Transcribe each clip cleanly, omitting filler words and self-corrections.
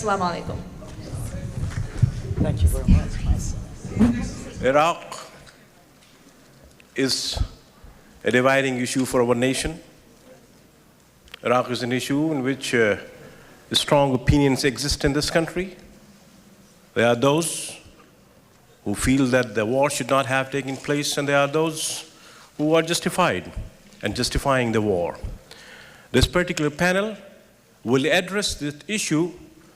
Assalamu alaikum. Thank you very much. Iraq is a dividing issue for our nation. Iraq is an issue in which strong opinions exist in this country. There are those who feel that the war should not have taken place, and there are those who are justified and justifying the war. This particular panel will address this issue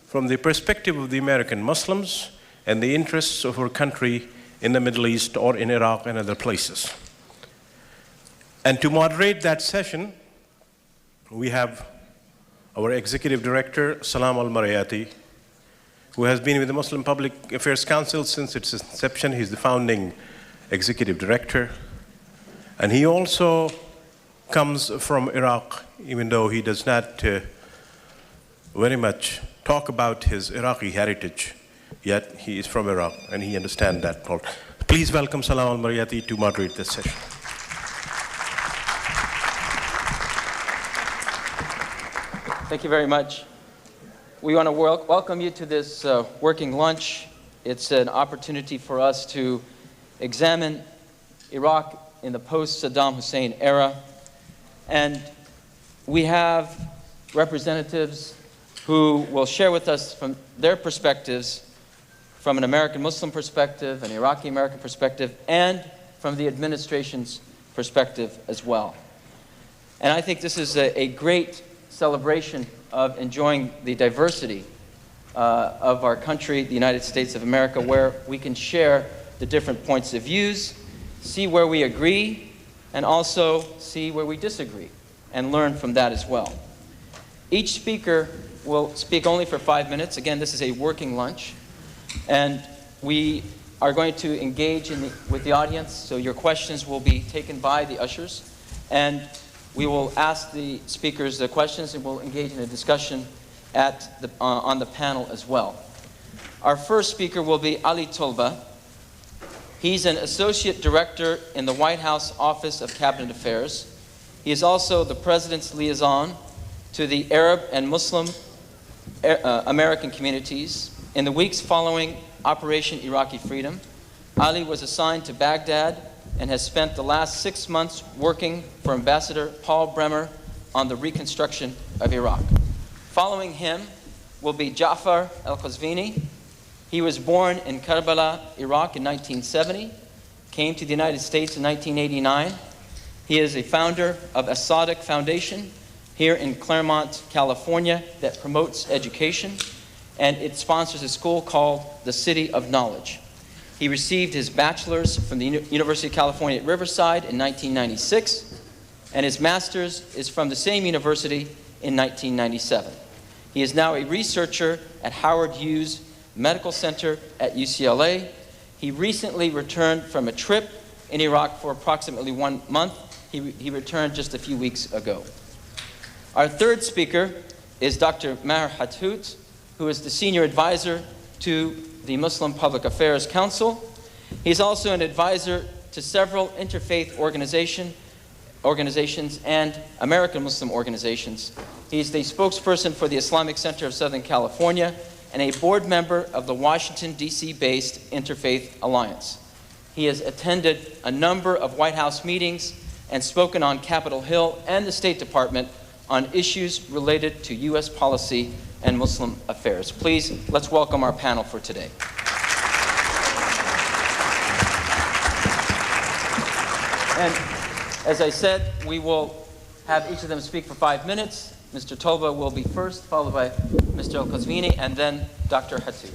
from the perspective of the American Muslims and the interests of our country in the Middle East or in Iraq and other places. And to moderate that session, we have our Executive Director, Salam al-Marayati, who has been with the Muslim Public Affairs Council since its inception. He's the founding Executive Director. And he also comes from Iraq, even though he does not very much talk about his Iraqi heritage, yet he is from Iraq and he understands that. Please welcome Salam al-Marayati to moderate this session. Thank you very much. We want to welcome you to this working lunch. It's an opportunity for us to examine Iraq in the post-Saddam Hussein era. And we have representatives who will share with us from their perspectives, from an American Muslim perspective, an Iraqi American perspective, and from the administration's perspective as well. And I think this is a great celebration of enjoying the diversity of our country, the United States of America, where we can share the different points of views, see where we agree, and also see where we disagree, and learn from that as well. Each speaker will speak only for 5 minutes. Again, this is a working lunch. And we are going to engage with the audience, so your questions will be taken by the ushers. And we will ask the speakers the questions, and we'll engage in a discussion on the panel as well. Our first speaker will be Ali Tolba. He's an associate director in the White House Office of Cabinet Affairs. He is also the president's liaison to the Arab and Muslim American communities. In the weeks following Operation Iraqi Freedom, Ali was assigned to Baghdad and has spent the last 6 months working for Ambassador Paul Bremer on the reconstruction of Iraq. Following him will be Jaffar al-Qazwini. He was born in Karbala, Iraq in 1970, came to the United States in 1989. He is a founder of Assidiq Foundation here in Claremont, California, that promotes education, and it sponsors a school called the City of Knowledge. He received his bachelor's from the University of California at Riverside in 1996, and his master's is from the same university in 1997. He is now a researcher at Howard Hughes Medical Center at UCLA. He recently returned from a trip in Iraq for approximately 1 month. He returned just a few weeks ago. Our third speaker is Dr. Maher Hathout, who is the senior advisor to the Muslim Public Affairs Council. He's also an advisor to several interfaith organizations and American Muslim organizations. He's the spokesperson for the Islamic Center of Southern California and a board member of the Washington, D.C.-based Interfaith Alliance. He has attended a number of White House meetings and spoken on Capitol Hill and the State Department on issues related to U.S. policy and Muslim affairs. Please, let's welcome our panel for today. And as I said, we will have each of them speak for 5 minutes. Mr. Tolba will be first, followed by Mr. al-Qazwini, and then Dr. Hathout.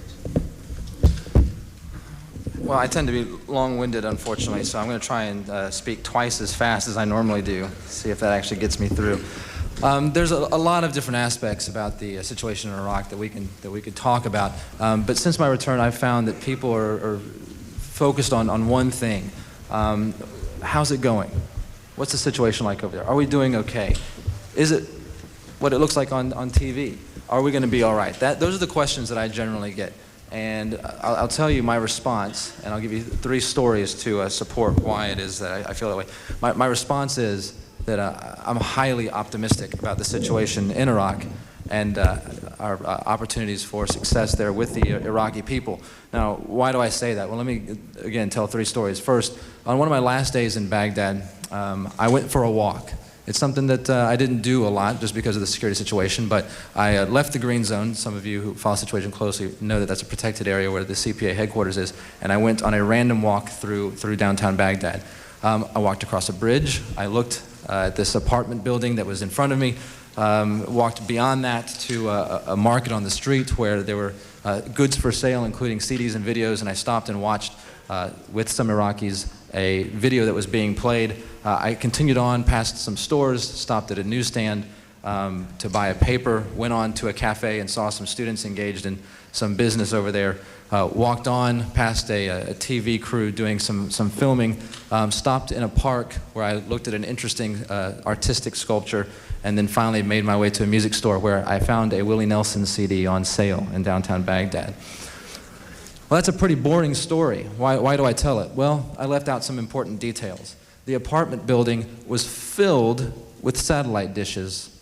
Well, I tend to be long-winded, unfortunately, so I'm going to try and speak twice as fast as I normally do, see if that actually gets me through. There's a lot of different aspects about the situation in Iraq that we could talk about, but since my return, I've found that people are focused on one thing. How's it going? What's the situation like over there? Are we doing okay? Is it what it looks like on TV? Are we going to be all right? Those are the questions that I generally get. And I'll tell you my response, and I'll give you 3 stories to support why it is that I feel that way. My response is that I'm highly optimistic about the situation in Iraq, and our opportunities for success there with the Iraqi people. Now, why do I say that? Well, let me, again, tell 3 stories. First, on one of my last days in Baghdad, I went for a walk. It's something that I didn't do a lot just because of the security situation, but I left the green zone. Some of you who follow the situation closely know that that's a protected area where the CPA headquarters is, and I went on a random walk through downtown Baghdad. I walked across a bridge. I looked at this apartment building that was in front of me, walked beyond that to a market on the street where there were goods for sale, including CDs and videos, and I stopped and watched with some Iraqis a video that was being played. I continued on past some stores, stopped at a newsstand to buy a paper, went on to a cafe and saw some students engaged in some business over there, walked on past a TV crew doing some filming, stopped in a park where I looked at an interesting artistic sculpture, and then finally made my way to a music store where I found a Willie Nelson CD on sale in downtown Baghdad. Well, that's a pretty boring story. Why do I tell it? Well, I left out some important details. The apartment building was filled with satellite dishes.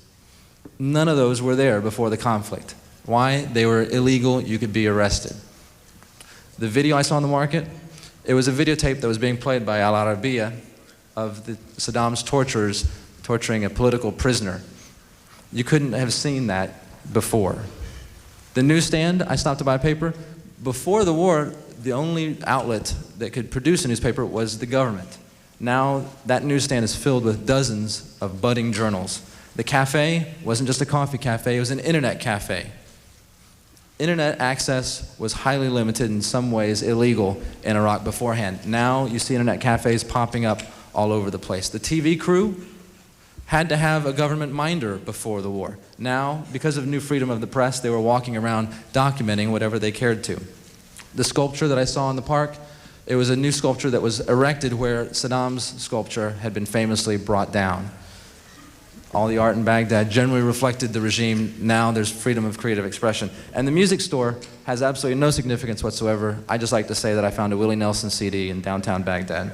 None of those were there before the conflict. Why? They were illegal. You could be arrested. The video I saw on the market, it was a videotape that was being played by Al Arabiya of Saddam's torturers torturing a political prisoner. You couldn't have seen that before. The newsstand, I stopped to buy a paper. Before the war, the only outlet that could produce a newspaper was the government. Now that newsstand is filled with dozens of budding journals. The cafe wasn't just a coffee cafe, it was an internet cafe. Internet access was highly limited, in some ways illegal in Iraq beforehand. Now you see internet cafes popping up all over the place. The TV crew had to have a government minder before the war. Now, because of new freedom of the press, they were walking around documenting whatever they cared to. The sculpture that I saw in the park, it was a new sculpture that was erected where Saddam's sculpture had been famously brought down. All the art in Baghdad generally reflected the regime. Now there's freedom of creative expression. And the music store has absolutely no significance whatsoever. I just like to say that I found a Willie Nelson CD in downtown Baghdad.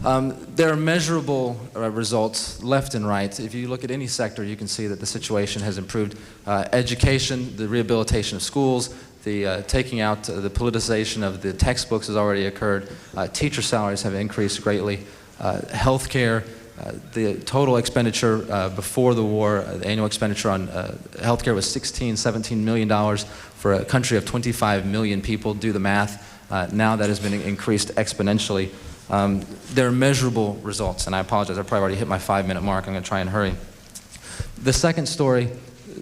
There are measurable results left and right. If you look at any sector, you can see that the situation has improved. Education, the rehabilitation of schools, the taking out the politicization of the textbooks has already occurred. Teacher salaries have increased greatly. Healthcare, the total expenditure before the war, the annual expenditure on healthcare was $17 million for a country of 25 million people. Do the math. Now that has been increased exponentially. There are measurable results, and I apologize, I probably already hit my 5-minute mark. I'm going to try and hurry. The second story,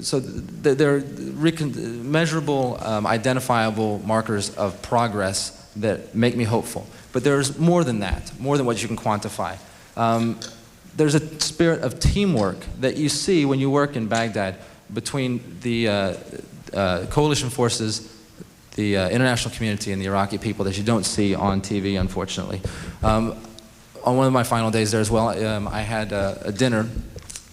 so there are measurable, identifiable markers of progress that make me hopeful. But there's more than that, more than what you can quantify. There's a spirit of teamwork that you see when you work in Baghdad between the coalition forces, the international community, and the Iraqi people that you don't see on TV, unfortunately. On one of my final days there as well, I had a dinner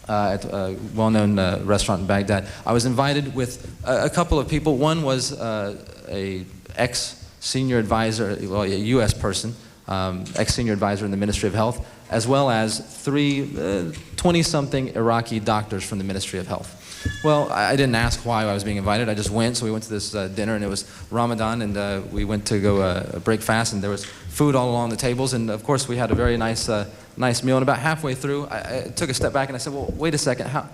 at a well-known restaurant in Baghdad. I was invited with a couple of people. One was a ex-senior advisor, well, a U.S. person, ex-senior advisor in the Ministry of Health, as well as 3 20-something Iraqi doctors from the Ministry of Health. Well, I didn't ask why I was being invited. I just went. So we went to this dinner, and it was Ramadan, and we went to go break fast, and there was food all along the tables, and of course we had a very nice meal. And about halfway through, I took a step back and I said, well, wait a second, how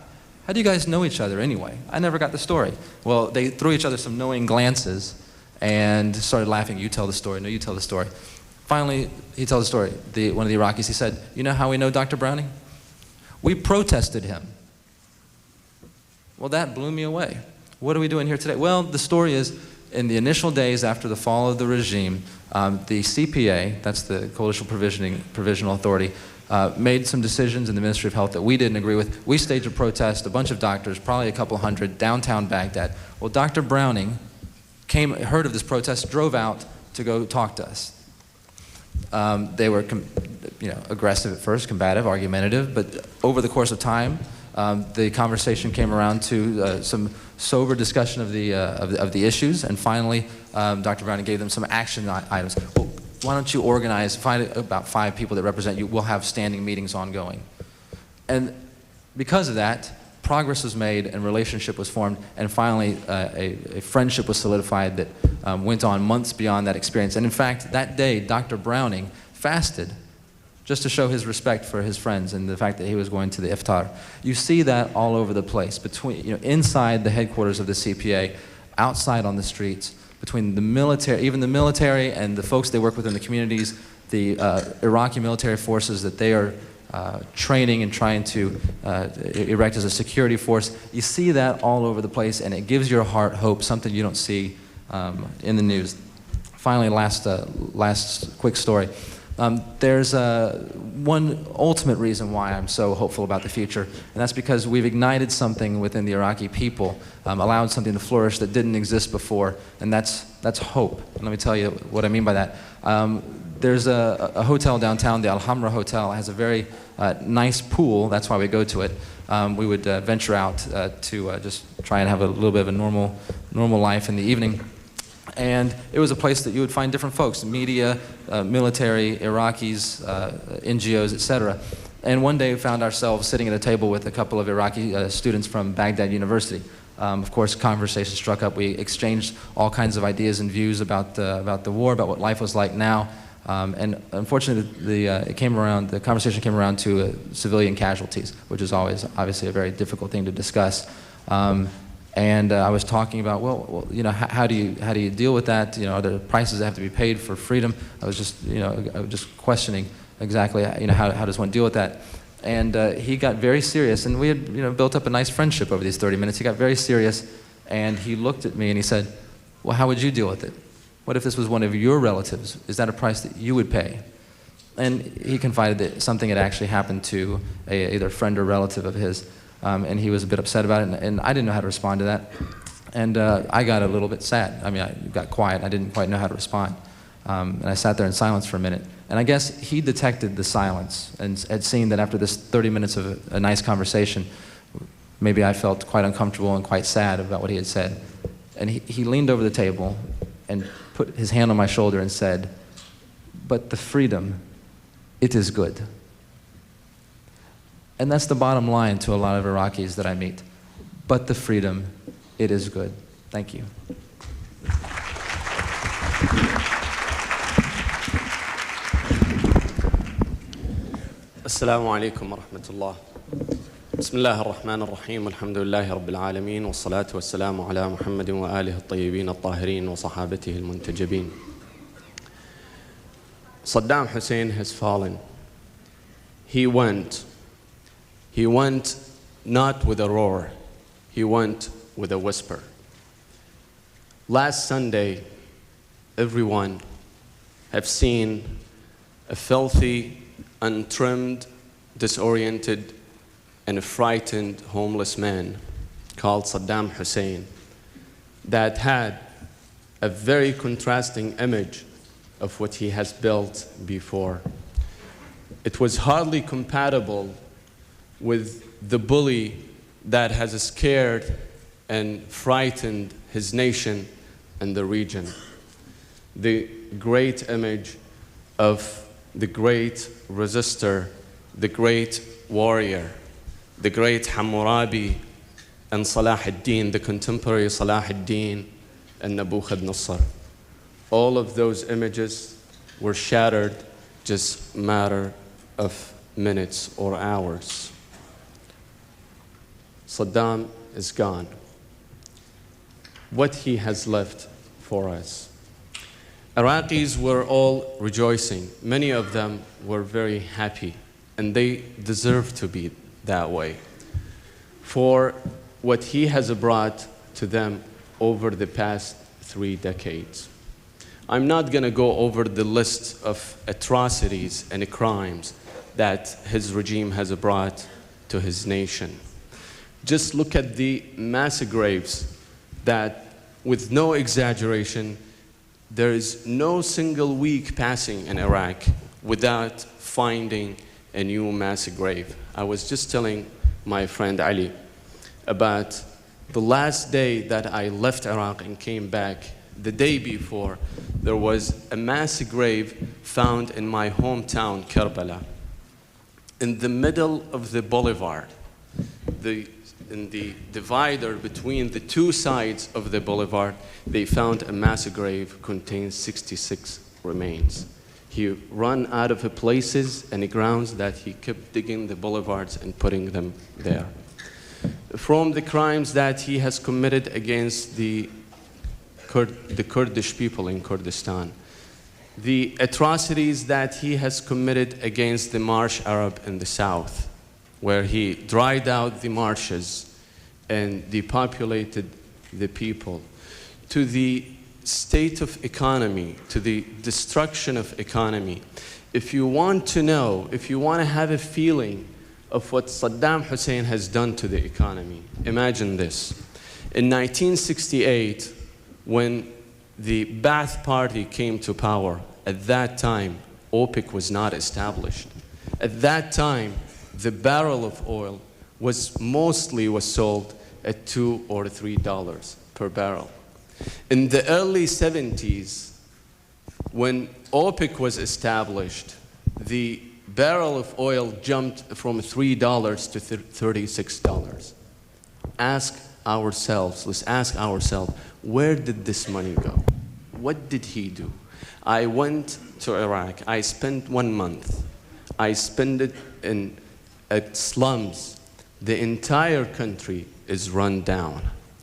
do you guys know each other anyway? I never got the story. Well, they threw each other some knowing glances and started laughing. You tell the story. No, you tell the story. Finally, he tells the story. One of the Iraqis, he said, you know how we know Dr. Browning? We protested him. Well, that blew me away. What are we doing here today? Well, the story is, in the initial days after the fall of the regime, the CPA, that's the Coalition Provisional Authority, made some decisions in the Ministry of Health that we didn't agree with. We staged a protest, a bunch of doctors, probably a couple hundred, downtown Baghdad. Well, Dr. Browning heard of this protest, drove out to go talk to us. They were aggressive at first, combative, argumentative, but over the course of time, the conversation came around to some sober discussion of the issues, and finally, Dr. Browning gave them some action items. Well, why don't you find about 5 people that represent you, we'll have standing meetings ongoing. And because of that, progress was made and relationship was formed, and finally a friendship was solidified that went on months beyond that experience. And in fact, that day, Dr. Browning fasted just to show his respect for his friends and the fact that he was going to the iftar. You see that all over the place, between, inside the headquarters of the CPA, outside on the streets, between the military, even the military and the folks they work with in the communities, the Iraqi military forces that they are training and trying to erect as a security force. You see that all over the place, and it gives your heart hope, something you don't see in the news. Finally, last quick story. There's one ultimate reason why I'm so hopeful about the future, and that's because we've ignited something within the Iraqi people, allowed something to flourish that didn't exist before, and that's hope. And let me tell you what I mean by that. There's a hotel downtown, the Al-Hamra Hotel. It has a very nice pool. That's why we go to it. We would venture out to just try and have a little bit of a normal life in the evening. And it was a place that you would find different folks, media, military, Iraqis, NGOs, etc. And one day we found ourselves sitting at a table with a couple of Iraqi students from Baghdad University. Of course, conversation struck up. We exchanged all kinds of ideas and views about the war, about what life was like now. And unfortunately, the conversation came around to civilian casualties, which is always obviously a very difficult thing to discuss. And I was talking about, well, how do you deal with that? Are there prices that have to be paid for freedom? I was just questioning exactly, how does one deal with that? And he got very serious, and we had, built up a nice friendship over these 30 minutes. He got very serious, and he looked at me and he said, well, how would you deal with it? What if this was one of your relatives? Is that a price that you would pay? And he confided that something had actually happened to either a friend or relative of his. And he was a bit upset about it, and I didn't know how to respond to that. And I got a little bit sad. I mean, I got quiet. I didn't quite know how to respond. And I sat there in silence for a minute. And I guess he detected the silence and had seen that after this 30 minutes of a nice conversation, maybe I felt quite uncomfortable and quite sad about what he had said. And he leaned over the table and put his hand on my shoulder and said, "But the freedom, it is good." And that's the bottom line to a lot of Iraqis that I meet. But the freedom, it is good. Thank you. السلام عليكم ورحمة الله. بسم الله الرحمن الرحيم والحمد لله رب العالمين والصلاة والسلام على محمد وآله الطيبين الطاهرين وصحابته المنتجبين. Saddam Hussein has fallen. He went not with a roar, he went with a whisper. Last Sunday, everyone have seen a filthy, untrimmed, disoriented, and a frightened homeless man called Saddam Hussein that had a very contrasting image of what he has built before. It was hardly compatible with the bully that has scared and frightened his nation and the region. The great image of the great resistor, the great warrior, the great Hammurabi and Salah ad-Din, the contemporary Salah ad-Din and Nebuchadnezzar. All of those images were shattered just a matter of minutes or hours. Saddam is gone. What he has left for us. Iraqis were all rejoicing. Many of them were very happy, and they deserve to be that way for what he has brought to them over the past 3 decades. I'm not going to go over the list of atrocities and crimes that his regime has brought to his nation. Just look at the mass graves that, with no exaggeration, there is no single week passing in Iraq without finding a new mass grave. I was just telling my friend Ali about the last day that I left Iraq and came back. The day before, there was a mass grave found in my hometown, Karbala. In the middle of the boulevard, the in the divider between the two sides of the boulevard, they found a mass grave contains 66 remains. He ran out of the places and the grounds that he kept digging the boulevards and putting them there. From the crimes that he has committed against the Kurdish people in Kurdistan, the atrocities that he has committed against the Marsh Arab in the south, where he dried out the marshes and depopulated the people, to the state of economy, to the destruction of economy. If you want to know, if you want to have a feeling of what Saddam Hussein has done to the economy, imagine this. In 1968, when the Ba'ath Party came to power, at that time, OPEC was not established. At that time, the barrel of oil was sold at $2 or $3 per barrel. In the early 70s, when OPEC was established, the barrel of oil jumped from $3 to $36. Let's ask ourselves, where did this money go? What did he do? I went to Iraq. I spent 1 month. I spent it in slums. The entire country is run down.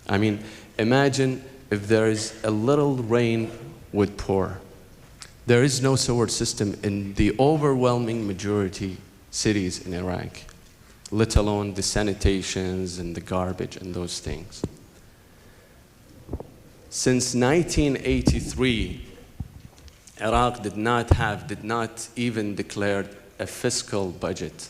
I mean, imagine if there is a little rain would pour. There is no sewer system in the overwhelming majority cities in Iraq, let alone the sanitations and the garbage and those things. Since 1983, Iraq did not even declare a fiscal budget.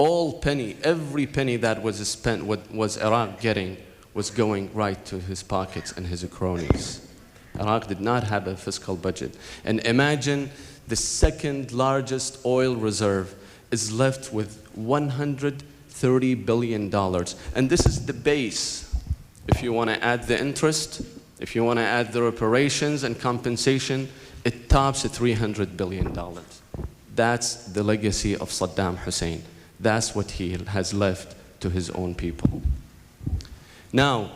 Every penny that was spent, what was Iraq getting, was going right to his pockets and his cronies. Iraq did not have a fiscal budget. And imagine the second largest oil reserve is left with $130 billion. And this is the base. If you want to add the interest, if you want to add the reparations and compensation, it tops at $300 billion. That's the legacy of Saddam Hussein. That's what he has left to his own people. Now,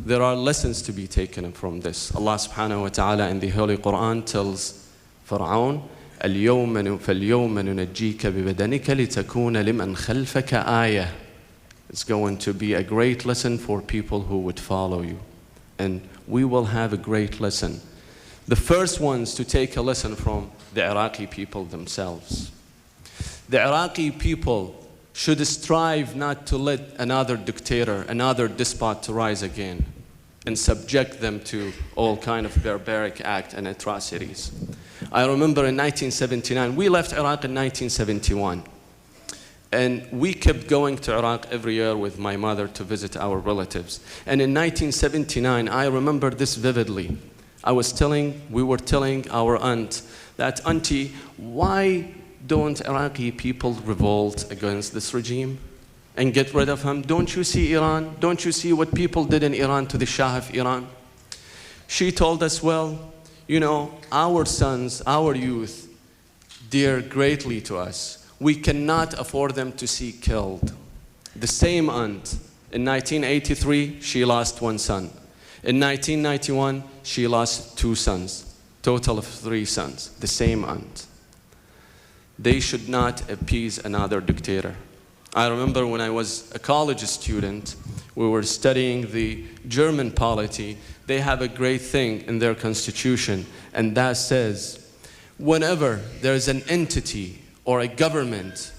there are lessons to be taken from this. Allah subhanahu wa ta'ala in the Holy Quran tells Fir'aun, فَالْيَوْمَ نُنَجِّيكَ بِبَدَنِكَ لِتَكُونَ لِمَنْ خَلْفَكَ آيَةً. It's going to be a great lesson for people who would follow you. And we will have a great lesson. The first ones to take a lesson from the Iraqi people themselves. The Iraqi people should strive not to let another dictator, another despot to rise again and subject them to all kind of barbaric acts and atrocities. I remember in 1979, we left Iraq in 1971. And we kept going to Iraq every year with my mother to visit our relatives. And in 1979, I remember this vividly. We were telling our aunt that, Auntie, why don't Iraqi people revolt against this regime and get rid of him? Don't you see Iran? Don't you see what people did in Iran to the Shah of Iran? She told us, well, you know, our sons, our youth, dear greatly to us. We cannot afford them to see killed. The same aunt, in 1983, she lost 1 son. In 1991, she lost 2 sons, total of 3 sons, the same aunt. They should not appease another dictator. I remember when I was a college student, we were studying the German polity. They have a great thing in their constitution, and that says, whenever there's an entity or a government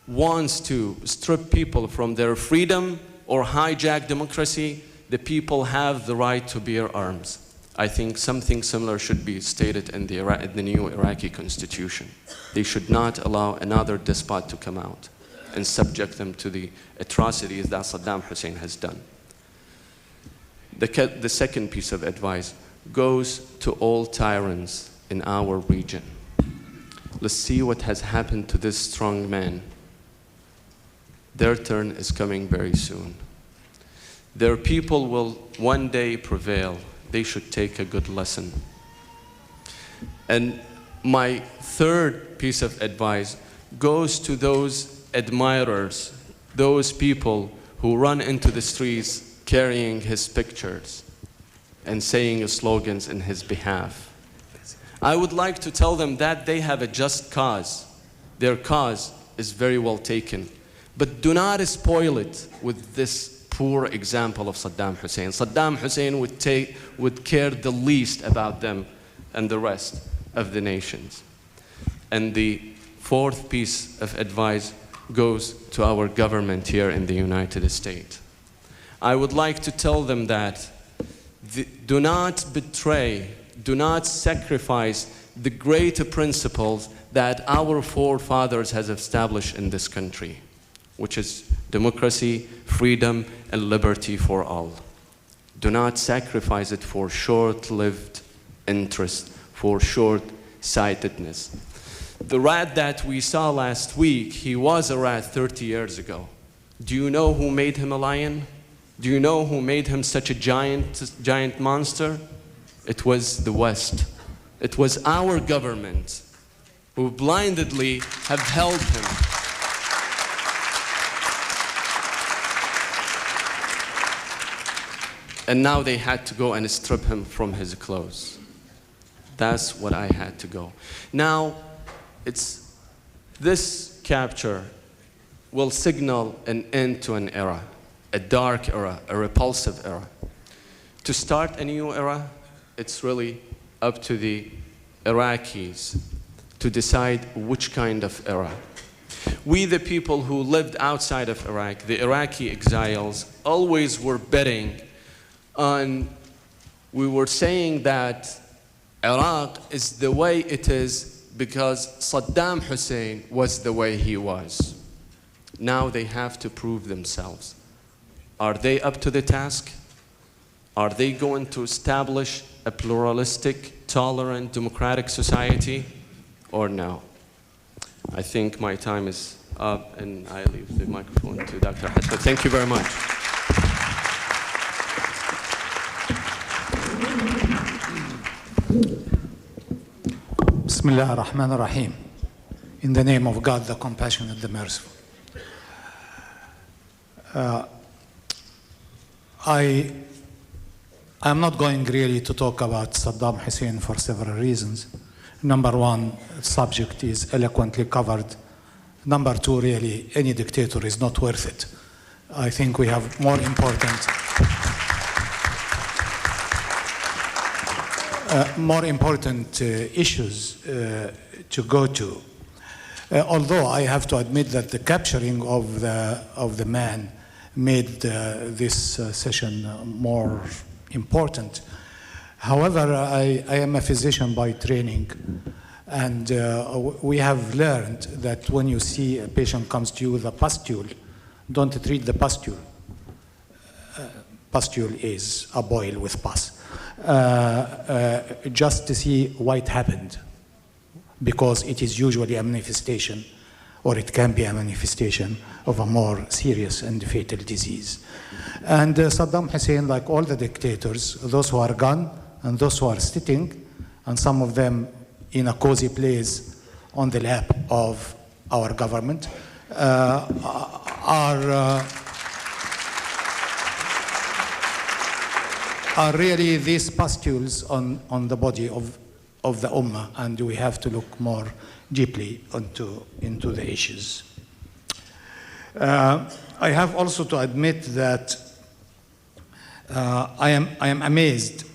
wants to strip people from their freedom or hijack democracy, the people have the right to bear arms. I think something similar should be stated in the new Iraqi constitution. They should not allow another despot to come out and subject them to the atrocities that Saddam Hussein has done. The second piece of advice goes to all tyrants in our region. Let's see what has happened to this strong man. Their turn is coming very soon. Their people will one day prevail. They should take a good lesson. And my third piece of advice goes to those admirers, those people who run into the streets carrying his pictures and saying slogans in his behalf. I would like to tell them that they have a just cause. Their cause is very well taken. But do not spoil it with this poor example of Saddam Hussein. Saddam Hussein would care the least about them and the rest of the nations. And the fourth piece of advice goes to our government here in the United States. I would like to tell them that do not betray, do not sacrifice the great principles that our forefathers has established in this country, which is democracy, freedom, and liberty for all. Do not sacrifice it for short-lived interest, for short-sightedness. The rat that we saw last week, he was a rat 30 years ago. Do you know who made him a lion? Do you know who made him such a giant monster? It was the West. It was our government who blindly have held him. And now they had to go and strip him from his clothes. That's what I had to go. Now, this capture will signal an end to an era, a dark era, a repulsive era. To start a new era, it's really up to the Iraqis to decide which kind of era. We, the people who lived outside of Iraq, the Iraqi exiles, always were betting on, we were saying that Iraq is the way it is because Saddam Hussein was the way he was. Now they have to prove themselves. Are they up to the task? Are they going to establish a pluralistic, tolerant, democratic society or no? I think my time is up and I leave the microphone to Dr. Hatta. Thank you very much. Bismillah ar-Rahman ar-Rahim. In the name of God, the compassionate, the merciful. I'm not going really to talk about Saddam Hussein for several reasons. Number one, the subject is eloquently covered. Number two, really, any dictator is not worth it. I think we have more important issues to go to. Although I have to admit that the capturing of the man made this session more important. However, I am a physician by training, and we have learned that when you see a patient comes to you with a pustule, don't treat the pustule. Pustule is a boil with pus. Just to see what happened, because it is usually a manifestation, or it can be a manifestation of a more serious and fatal disease. And Saddam Hussein, like all the dictators, those who are gone and those who are sitting, and some of them in a cozy place on the lap of our government, are really these pustules on the body of the Ummah, and we have to look more deeply into the issues. I have also to admit that I am amazed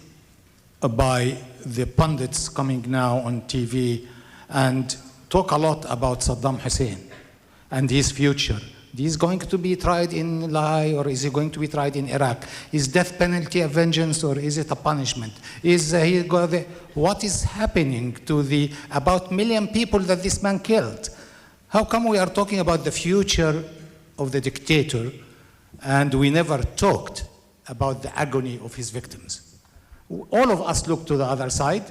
by the pundits coming now on TV and talk a lot about Saddam Hussein and his future. Is he going to be tried in Lahore, or is he going to be tried in Iraq? Is death penalty a vengeance, or is it a punishment? What is happening to the about 1 million people that this man killed? How come we are talking about the future of the dictator and we never talked about the agony of his victims? All of us look to the other side,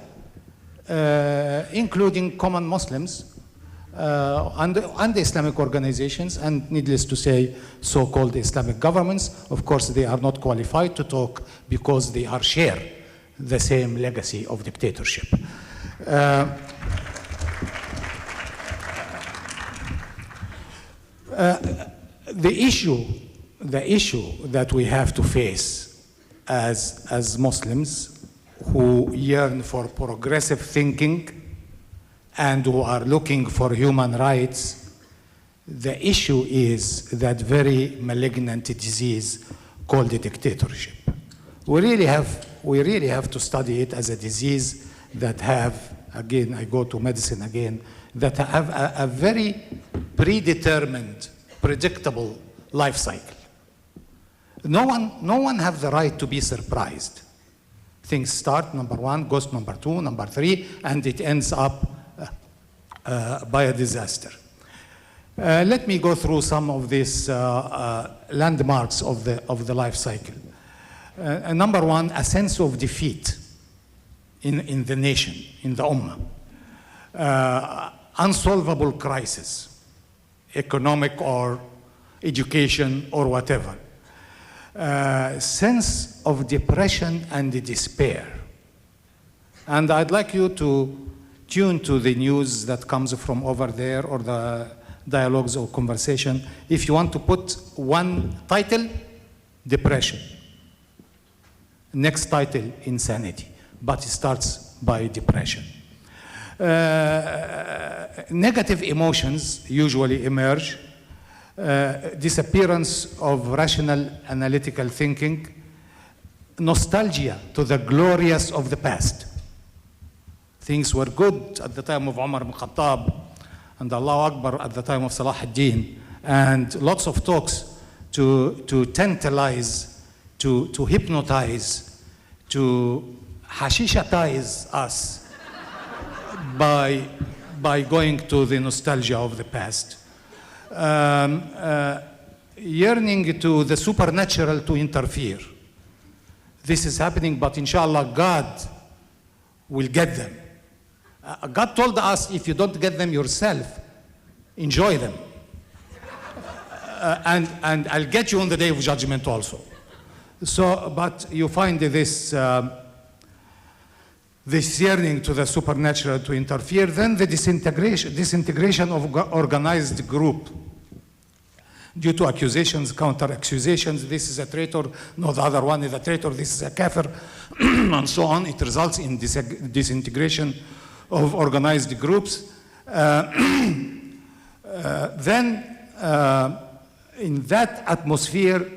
including common Muslims, and the Islamic organizations, and needless to say, so-called Islamic governments. Of course, they are not qualified to talk because they share the same legacy of dictatorship. The issue the issue that we have to face as Muslims who yearn for progressive thinking and who are looking for human rights, the issue is that very malignant disease called dictatorship. We really have to study it as a disease that have, again, I go to medicine again, that have a very predetermined, predictable life cycle. No one have the right to be surprised. Things start, number one, goes number two, number three, and it ends up by a disaster. Let me go through some of these landmarks of the life cycle. Number one, a sense of defeat in the nation, in the ummah. Unsolvable crisis, economic or education or whatever. Sense of depression and despair. And I'd like you to tune to the news that comes from over there or the dialogues or conversation. If you want to put one title, depression. Next title, insanity. But it starts by depression. Negative emotions usually emerge. Disappearance of rational analytical thinking. Nostalgia to the glorious of the past. Things were good at the time of Umar ibn Khattab and Allahu Akbar at the time of Salah ad-Din, and lots of talks to tantalize, to hypnotize, to hashishatize us by going to the nostalgia of the past. Yearning to the supernatural to interfere. This is happening, but inshallah God will get them. God told us, if you don't get them yourself, enjoy them. And I'll get you on the day of judgment also. So, but you find this yearning to the supernatural to interfere, then the disintegration of organized group. Due to accusations, counter-accusations, this is a traitor, no, the other one is a traitor, this is a kafir, and so on. It results in disintegration of organized groups. Then, in that atmosphere,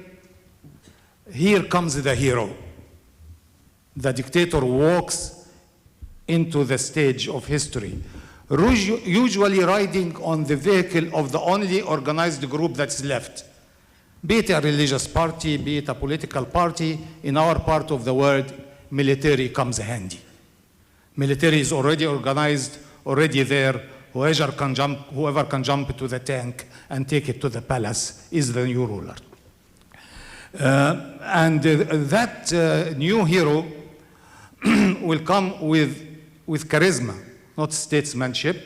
here comes the hero. The dictator walks into the stage of history, usually riding on the vehicle of the only organized group that's left. Be it a religious party, be it a political party, in our part of the world, military comes handy. Military is already organized, already there. Whoever can jump to the tank and take it to the palace is the new ruler. That new hero will come with charisma, not statesmanship,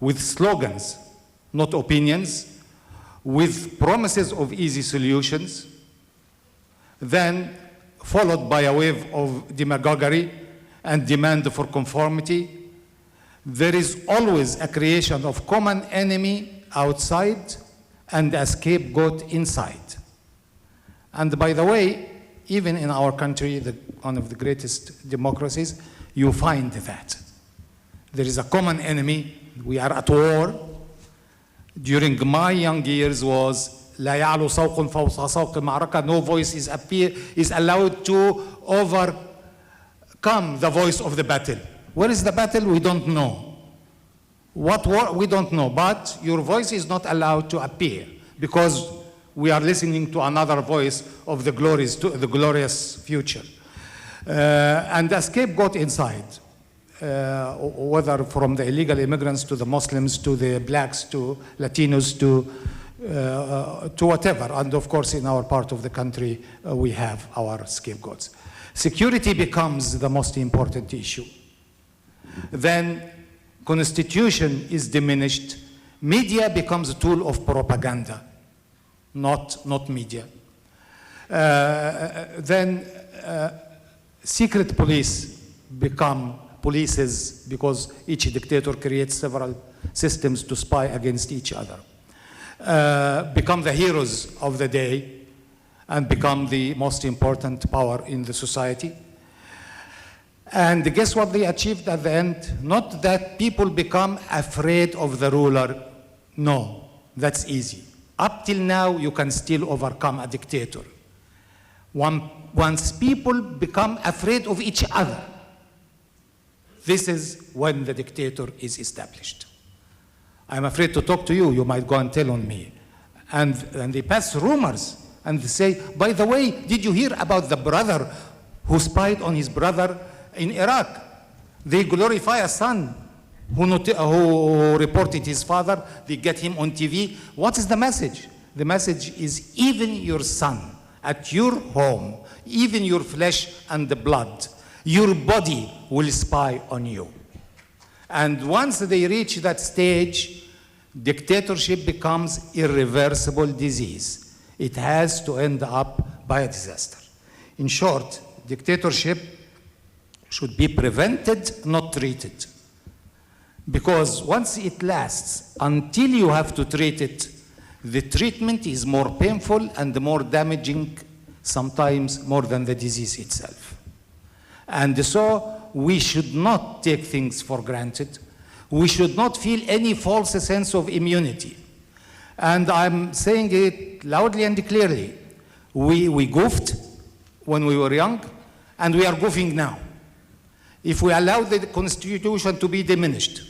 with slogans, not opinions, with promises of easy solutions, then followed by a wave of demagoguery and demand for conformity. There is always a creation of common enemy outside and a scapegoat inside. And by the way, even in our country, one of the greatest democracies, you find that. There is a common enemy. We are at war. During my young years was لا يعلو صوت فوق صوت المعركة. No voice is allowed to overcome the voice of the battle. Where is the battle? We don't know. What war? We don't know. But your voice is not allowed to appear because we are listening to another voice of the glorious future. And a scapegoat inside, whether from the illegal immigrants to the Muslims to the blacks to Latinos to whatever. And of course, in our part of the country, we have our scapegoats. Security becomes the most important issue. Then constitution is diminished. Media becomes a tool of propaganda, not media. Then secret police become polices because each dictator creates several systems to spy against each other. Become the heroes of the day. and become the most important power in the society. And guess what they achieved at the end? Not that people become afraid of the ruler. No, that's easy. Up till now, you can still overcome a dictator. Once people become afraid of each other, this is when the dictator is established. I'm afraid to talk to you. You might go and tell on me. And they pass rumors and they say, by the way, did you hear about the brother who spied on his brother in Iraq? They glorify a son who reported his father. They get him on TV. What is the message? The message is even your son at your home, even your flesh and the blood, your body will spy on you. And once they reach that stage, dictatorship becomes irreversible disease. It has to end up by a disaster. In short, dictatorship should be prevented, not treated. Because once it lasts, until you have to treat it, the treatment is more painful and more damaging, sometimes more than the disease itself. And so we should not take things for granted. We should not feel any false sense of immunity. And I'm saying it loudly and clearly. We goofed when we were young, and we are goofing now. If we allow the Constitution to be diminished,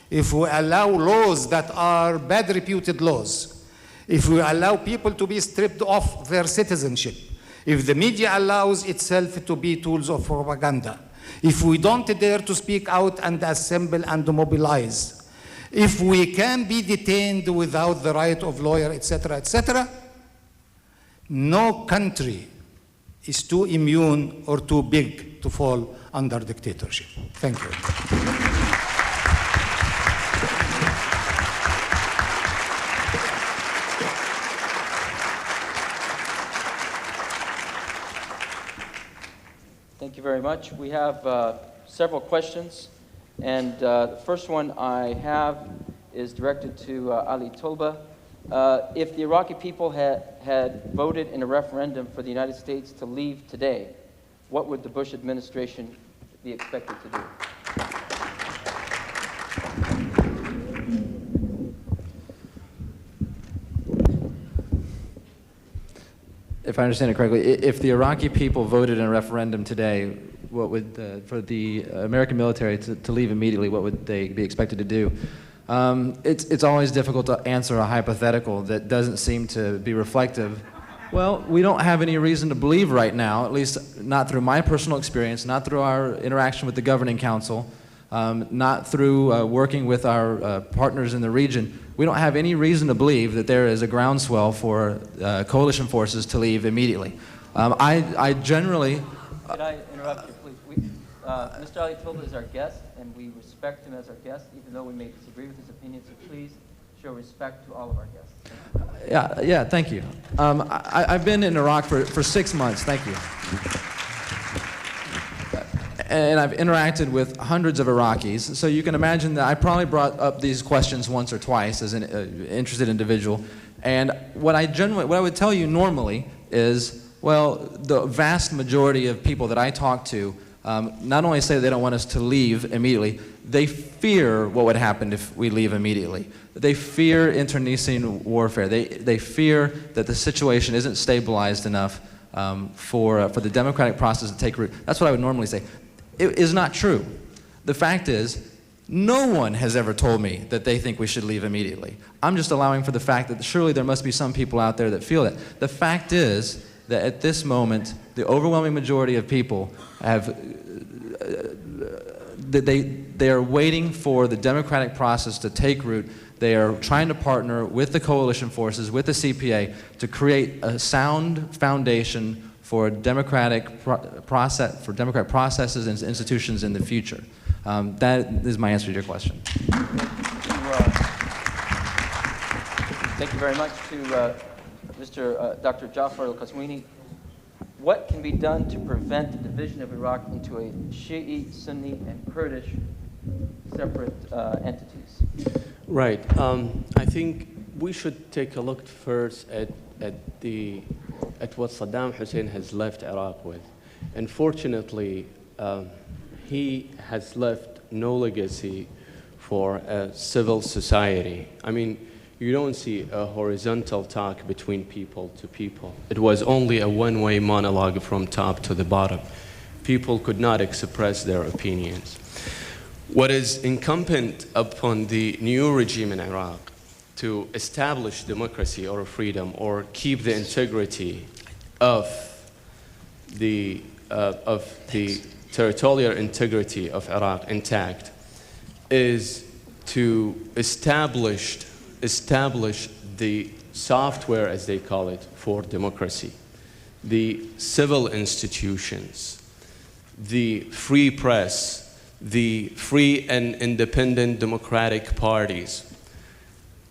if we allow laws that are bad reputed laws, if we allow people to be stripped of their citizenship, if the media allows itself to be tools of propaganda, if we don't dare to speak out and assemble and mobilize, if we can be detained without the right of lawyer, etc., no country is too immune or too big to fall under dictatorship. Thank you. Thank you very much. We have several questions, and the first one I have is directed to Ali Tolba. If the Iraqi people had voted in a referendum for the United States to leave today, what would the Bush administration be expected to do? If I understand it correctly, if the Iraqi people voted in a referendum today, what would, for the American military to leave immediately, what would they be expected to do? It's always difficult to answer a hypothetical that doesn't seem to be reflective. Well, we don't have any reason to believe right now, at least not through my personal experience, not through our interaction with the governing council, not through working with our partners in the region. We don't have any reason to believe that there is a groundswell for coalition forces to leave immediately. I generally... Could I interrupt you, please? Mr. Ali Tolba is our guest, and we respect him as our guest, even though we may disagree with his opinion, so please show respect to all of our guests. Yeah, thank you. I've been in Iraq for 6 months, thank you. And I've interacted with hundreds of Iraqis, so you can imagine that I probably brought up these questions once or twice as an interested individual. And what I would tell you normally is, well, the vast majority of people that I talk to not only say they don't want us to leave immediately, they fear what would happen if we leave immediately. They fear internecine warfare. They fear that the situation isn't stabilized enough for the democratic process to take root. That's what I would normally say. It is not true. The fact is, no one has ever told me that they think we should leave immediately. I'm just allowing for the fact that surely there must be some people out there that feel that. The fact is that at this moment, the overwhelming majority of people have, they are waiting for the democratic process to take root. They are trying to partner with the coalition forces, with the CPA, to create a sound foundation for democratic processes and institutions in the future. That is my answer to your question. Thank you very much to Dr. Jaffar al-Qazwini. What can be done to prevent the division of Iraq into a Shiite, Sunni, and Kurdish separate entities? Right. I think we should take a look first at the at what Saddam Hussein has left Iraq with. Unfortunately, he has left no legacy for a civil society. I mean, you don't see a horizontal talk between people to people. It was only a one-way monologue from top to the bottom. People could not express their opinions. What is incumbent upon the new regime in Iraq to establish democracy or freedom or keep the integrity of the territorial integrity of Iraq intact is to establish the software, as they call it, for democracy, the civil institutions, the free press, the free and independent democratic parties.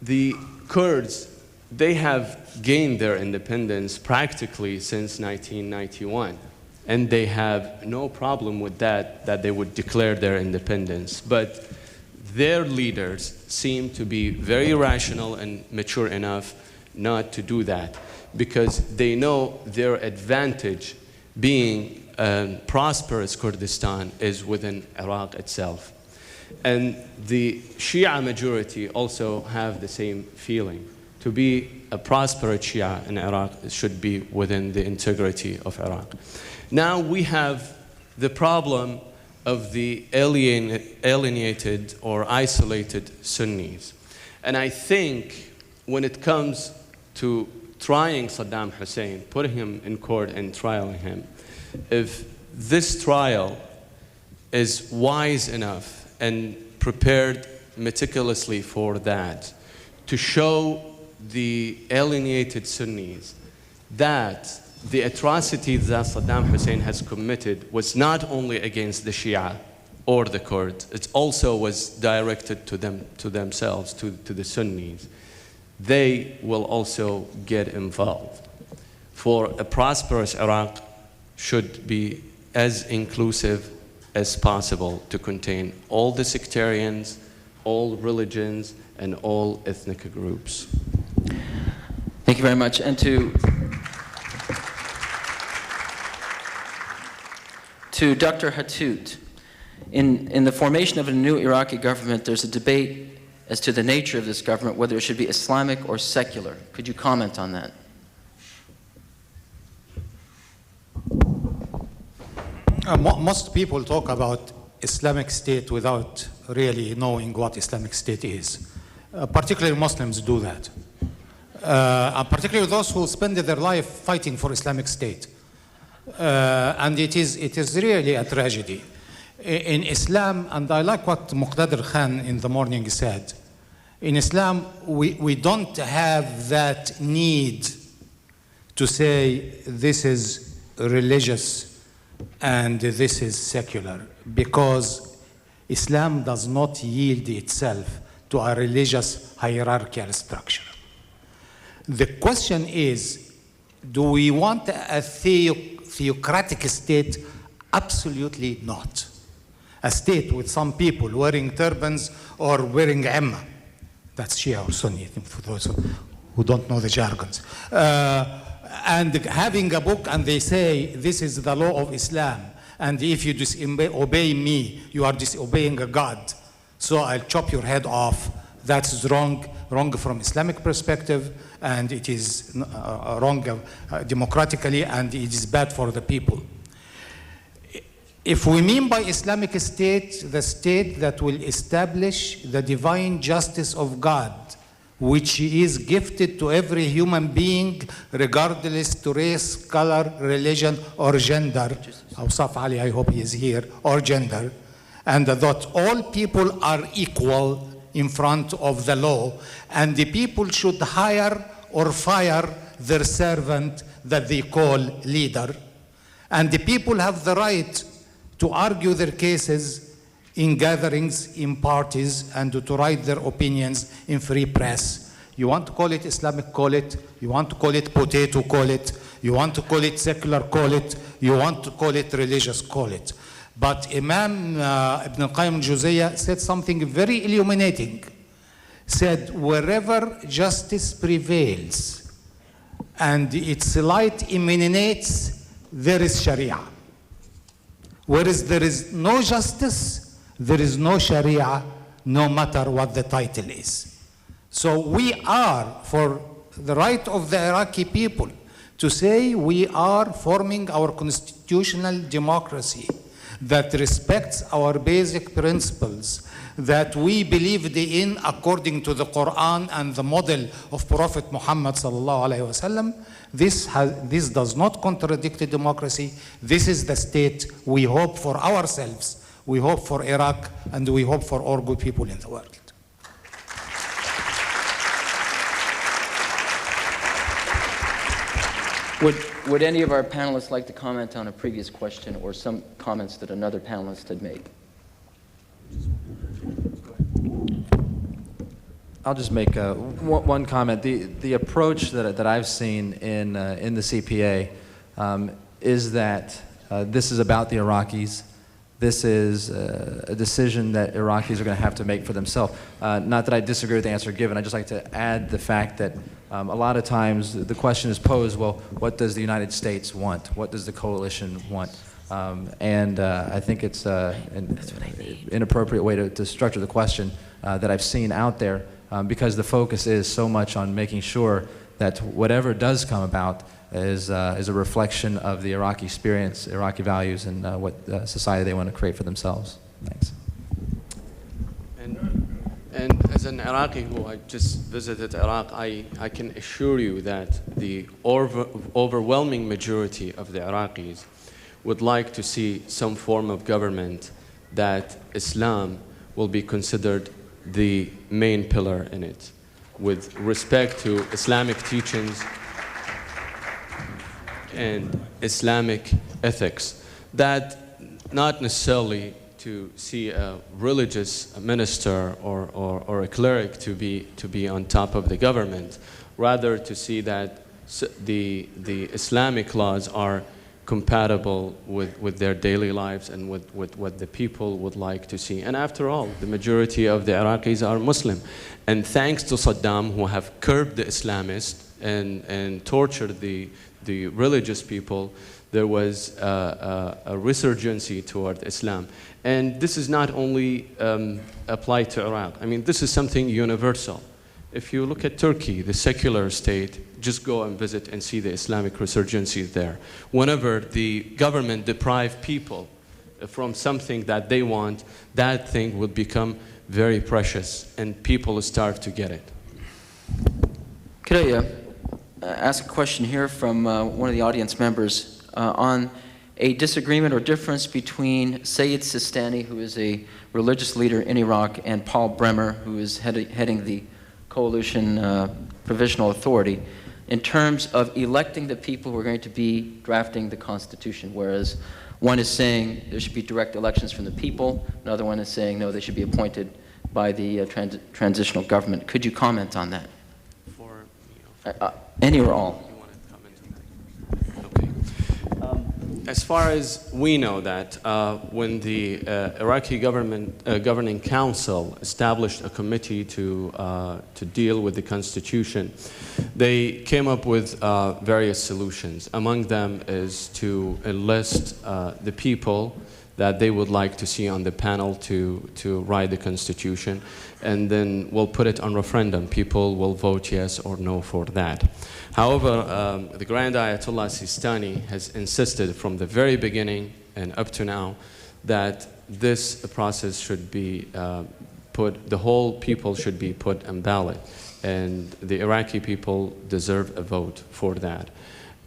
The Kurds, they have gained their independence practically since 1991, and they have no problem with that they would declare their independence. But their leaders seem to be very rational and mature enough not to do that, because they know their advantage being a prosperous Kurdistan is within Iraq itself. And the Shia majority also have the same feeling. To be a prosperous Shia in Iraq should be within the integrity of Iraq. Now we have the problem of the alienated or isolated Sunnis. And I think when it comes to trying Saddam Hussein, putting him in court and trialing him, if this trial is wise enough and prepared meticulously for that, to show the alienated Sunnis that the atrocity that Saddam Hussein has committed was not only against the Shia or the Kurds, it also was directed to themselves, to the Sunnis. They will also get involved. For a prosperous Iraq should be as inclusive as possible to contain all the sectarians, all religions, and all ethnic groups. Thank you very much. And to Dr. Hattout, in the formation of a new Iraqi government, there's a debate as to the nature of this government, whether it should be Islamic or secular. Could you comment on that? Most people talk about Islamic State without really knowing what Islamic State is. Particularly Muslims do that. And particularly those who spend their life fighting for Islamic State. And it is really a tragedy. In Islam, and I like what Muqtadir Khan in the morning said, in Islam, we don't have that need to say this is religious and this is secular, because Islam does not yield itself to a religious hierarchical structure. The question is, do we want a theocratic state? Absolutely not. A state with some people wearing turbans or wearing imma. That's Shia or Sunni, for those who don't know the jargons. And having a book and they say, this is the law of Islam, and if you disobey me, you are disobeying a God, so I'll chop your head off. That's wrong from Islamic perspective, and it is wrong democratically, and it is bad for the people. If we mean by Islamic state, the state that will establish the divine justice of God, which is gifted to every human being, regardless to race, color, religion, or gender. Awsaf Ali, I hope he is here, or gender. And that all people are equal in front of the law, and the people should hire or fire their servant that they call leader. And the people have the right to argue their cases in gatherings, in parties, and to write their opinions in free press. You want to call it Islamic, call it. You want to call it potato, call it. You want to call it secular, call it. You want to call it religious, call it. But Imam Ibn al-Qayyim al-Juzayya said something very illuminating. Said, wherever justice prevails, and its light emanates, there is Sharia. Whereas there is no justice, there is no Sharia, no matter what the title is. So we are, for the right of the Iraqi people to say we are forming our constitutional democracy that respects our basic principles that we believed in according to the Quran and the model of Prophet Muhammad sallallahu alaihi wasallam. This does not contradict the democracy. This is the state we hope for ourselves, we hope for Iraq, and we hope for all good people in the world. Would any of our panelists like to comment on a previous question or some comments that another panelist had made? I'll just make one comment. The approach that I've seen in the CPA is that this is about the Iraqis. This is a decision that Iraqis are going to have to make for themselves. Not that I disagree with the answer given. I'd just like to add the fact that a lot of times the question is posed, well, what does the United States want? What does the coalition want? I think it's an inappropriate way to structure the question that I've seen out there because the focus is so much on making sure that whatever does come about is a reflection of the Iraqi experience, Iraqi values, and what society they want to create for themselves. Thanks. And as an Iraqi who I just visited Iraq, I can assure you that the overwhelming majority of the Iraqis would like to see some form of government that Islam will be considered the main pillar in it, with respect to Islamic teachings and Islamic ethics. That not necessarily to see a religious minister or a cleric to be on top of the government, rather to see that the Islamic laws are compatible with their daily lives and with what the people would like to see. And after all, the majority of the Iraqis are Muslim. And thanks to Saddam, who have curbed the Islamists and tortured the religious people, there was a resurgency toward Islam. And this is not only applied to Iraq. I mean, this is something universal. If you look at Turkey, the secular state, just go and visit and see the Islamic resurgency there. Whenever the government deprive people from something that they want, that thing would become very precious, and people start to get it. Could I ask a question here from one of the audience members on a disagreement or difference between Sayyid Sistani, who is a religious leader in Iraq, and Paul Bremer, who is heading the coalition provisional authority, in terms of electing the people who are going to be drafting the Constitution, whereas one is saying there should be direct elections from the people, another one is saying no, they should be appointed by the transitional government. Could you comment on that? Any or all? You want to comment on that? Okay. As far as we know that when the Iraqi governing council established a committee to deal with the constitution, they came up with various solutions. Among them is to enlist the people that they would like to see on the panel to write the constitution, and then we'll put it on referendum. People will vote yes or no for that. However, the Grand Ayatollah Sistani has insisted from the very beginning and up to now that this process should be the whole people should be put on ballot, and the Iraqi people deserve a vote for that.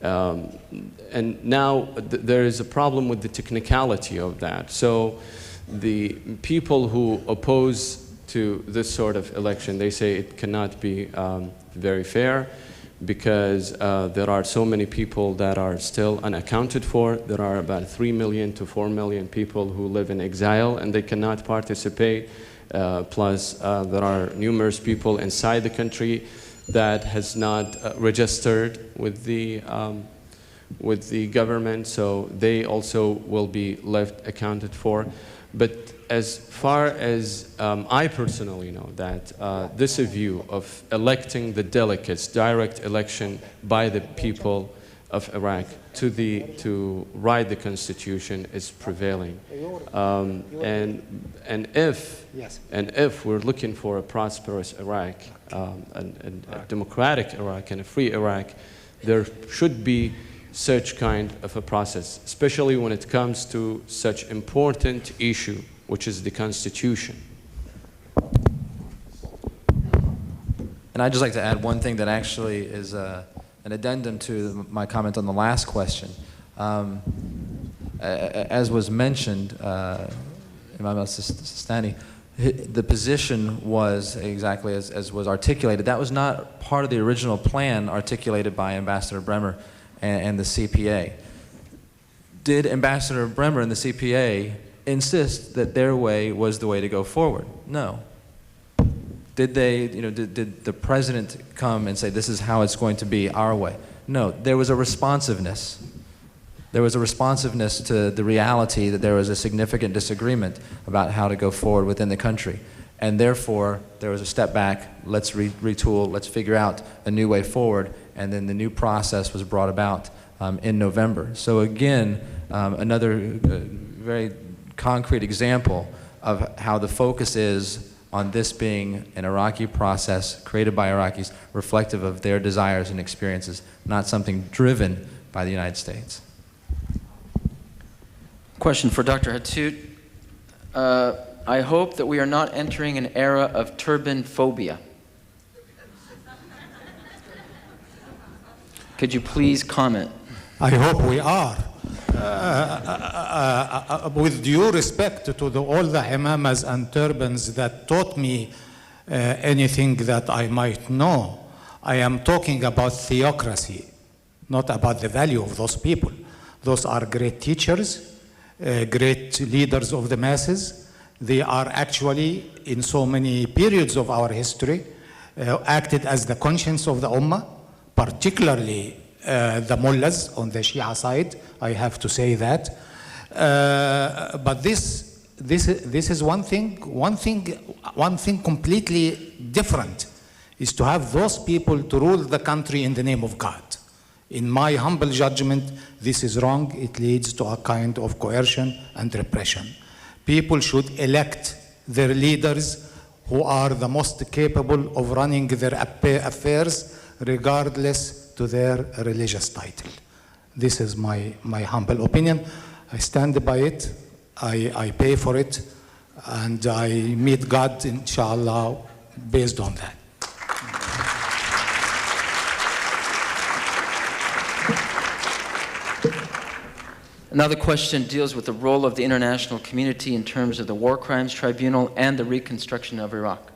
And now there is a problem with the technicality of that. So the people who oppose to this sort of election, they say it cannot be very fair because there are so many people that are still unaccounted for. There are about 3 million to 4 million people who live in exile and they cannot participate. Plus there are numerous people inside the country that has not registered with the government, so they also will be left accounted for. But as far as I personally know, that this view of electing the delegates, direct election by the people of Iraq to write the constitution is prevailing. And if we're looking for a prosperous Iraq, and a democratic Iraq and a free Iraq, there should be such kind of a process, especially when it comes to such important issue, which is the constitution. And I'd just like to add one thing that actually is an addendum to my comment on the last question. As was mentioned, Imam al-Sistani, the position was exactly as was articulated. That was not part of the original plan articulated by Ambassador Bremer and the CPA. Did Ambassador Bremer and the CPA insist that their way was the way to go forward? No. Did they, did the president come and say, this is how it's going to be our way? No. There was a responsiveness. There was a responsiveness to the reality that there was a significant disagreement about how to go forward within the country. And therefore, there was a step back, let's retool, let's figure out a new way forward, and then the new process was brought about in November. So again, another very concrete example of how the focus is on this being an Iraqi process created by Iraqis, reflective of their desires and experiences, not something driven by the United States. Question for Dr. Hattout. I hope that we are not entering an era of turban phobia. Could you please comment? I hope we are. With due respect to all the imamas and turbans that taught me anything that I might know, I am talking about theocracy, not about the value of those people. Those are great teachers, great leaders of the masses. They are actually, in so many periods of our history, acted as the conscience of the Ummah, particularly the mullahs on the Shia side, I have to say that. But this is one thing completely different, is to have those people to rule the country in the name of God. In my humble judgment, this is wrong. It leads to a kind of coercion and repression. People should elect their leaders who are the most capable of running their affairs, regardless to their religious title. This is my humble opinion. I stand by it, I pay for it, and I meet God, inshallah, based on that. Another question deals with the role of the international community in terms of the War Crimes Tribunal and the reconstruction of Iraq.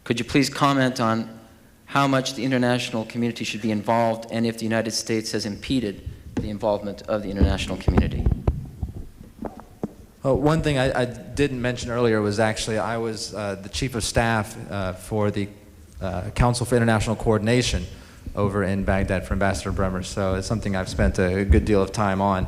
Could you please comment on how much the international community should be involved, and if the United States has impeded the involvement of the international community? One thing I didn't mention earlier was actually I was the Chief of Staff for the Council for International Coordination over in Baghdad for Ambassador Bremer, so it's something I've spent a good deal of time on.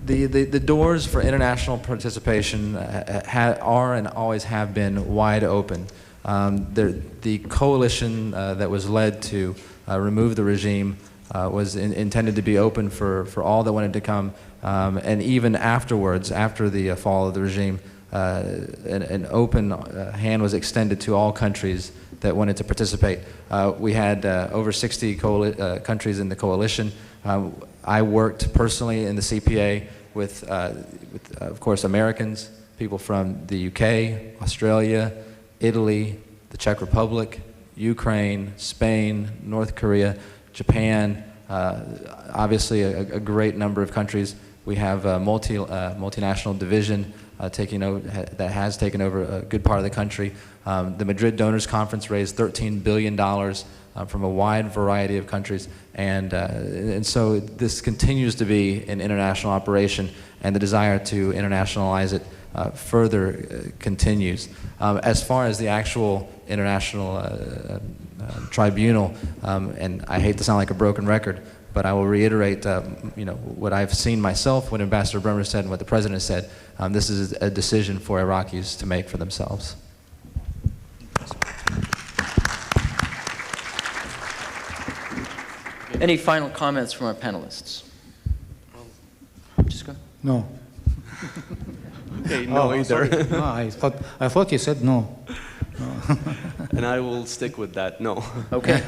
The doors for international participation are and always have been wide open. The coalition that was led to remove the regime was intended to be open for all that wanted to come, and even afterwards, after the fall of the regime, an open hand was extended to all countries that wanted to participate. We had over 60 countries in the coalition. I worked personally in the CPA with of course, Americans, people from the UK, Australia, Italy, the Czech Republic, Ukraine, Spain, North Korea, Japan, obviously a great number of countries. We have a multinational division that has taken over a good part of the country. The Madrid Donors Conference raised $13 billion from a wide variety of countries, and so this continues to be an international operation, and the desire to internationalize it further continues. As far as the actual international tribunal, and I hate to sound like a broken record, But I will reiterate, what I've seen myself, what Ambassador Bremer said, and what the President said. This is a decision for Iraqis to make for themselves. Any final comments from our panelists? Just go. No. Okay, no either. Sorry. No, I thought you said no. And I will stick with that, no. Okay.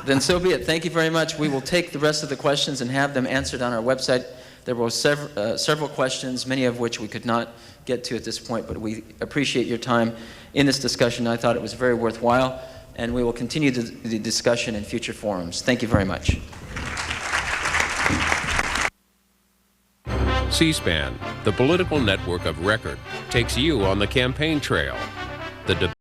Then so be it. Thank you very much. We will take the rest of the questions and have them answered on our website. There were several questions, many of which we could not get to at this point, but we appreciate your time in this discussion. I thought it was very worthwhile, and we will continue the discussion in future forums. Thank you very much. C-SPAN, the political network of record, takes you on the campaign trail. The